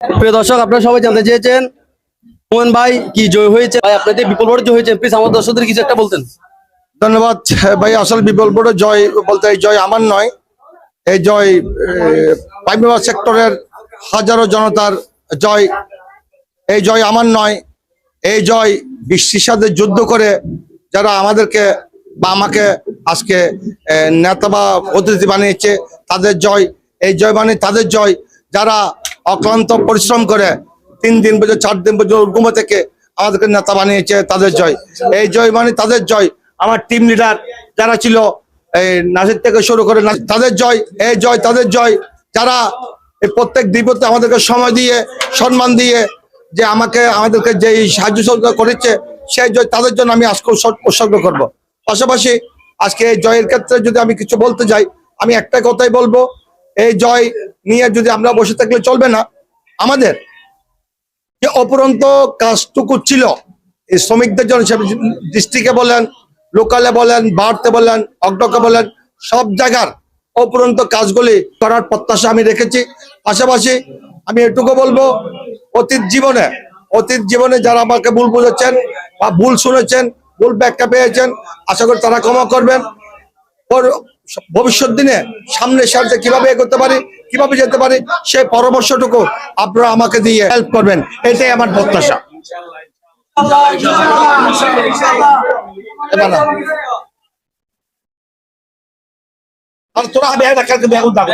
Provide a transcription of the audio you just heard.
প্রিয় দর্শক, আপনারা সবাই জানতে চেয়েছেন মোহন ভাই কি জয় হয়েছে, ভাই আপনাদের বিপুল ভোটে জয় হয়েছে, প্লিজ আমার দর্শকদের কিছু একটা বলতেন। ধন্যবাদ ভাই। আসলে বিপুল ভোটে জয় বলতে এই জয় আমার নয়, এই জয় পাইকবাজার সেক্টরের হাজারো জনতার জয়। এই জয় আমার নয়, এই জয় বৃষ্টির সাথে যুদ্ধ করে যারা আমাদেরকে বা আমাকে আজকে নেতা বা অতিথি বানিয়েছে তাদের জয়। এই জয় মানে তাদের জয় যারা অক্লান্ত পরিশ্রম করে 3 দিন পর্যন্ত 4 দিন পর্যন্ত ঘুমো থেকে আমাদেরকে নেতা বানিয়েছে তাদের জয়। এই জয় মানে তাদের জয়। আমার টিম লিডার যারা ছিল এই নাসির থেকে শুরু করে তাদের জয়। এই জয় তাদের জয় যারা এই প্রত্যেক দিবসে আমাদেরকে সময় দিয়ে সম্মান দিয়ে যে আমাদেরকে যে সাহায্য সহযোগিতা করেছে সেই জয় তাদের জন্য আমি আজকে উৎসর্গ করব। পাশাপাশি আজকে এই জয়ের ক্ষেত্রে যদি আমি কিছু বলতে যাই, আমি একটা কথাই বলবো, এই জয় নিয়ে যদি আমরা বসে থাকলে চলবে না। আমাদের যে অপরন্ত কাজটুকু ছিল এই শ্রমিকদের জন্য, ডিস্ট্রিক্টে বলেন, লোকালে বলেন, ভারতে বলেন, অগ্রকে বলেন, সব জায়গার অপরন্ত কাজগুলি করার প্রত্যাশা আমি রেখেছি। পাশাপাশি আমি এটুকু বলবো, অতীত জীবনে যারা আমাকে ভুল বুঝেছেন বা ভুল শুনেছেন, ভুল ব্যাখ্যা পেয়েছেন, আশা করি তারা ক্ষমা করবেন। ভবিষ্যৎ দিনে সামনের সাথে কিভাবে এগোতে পারি, কিভাবে যেতে পারি, সেই পরামর্শটুকু আপনারা আমাকে দিয়ে হেল্প করবেন, এটাই আমার প্রত্যাশা। আর তোরা আমি কালকে বেগুন দাও।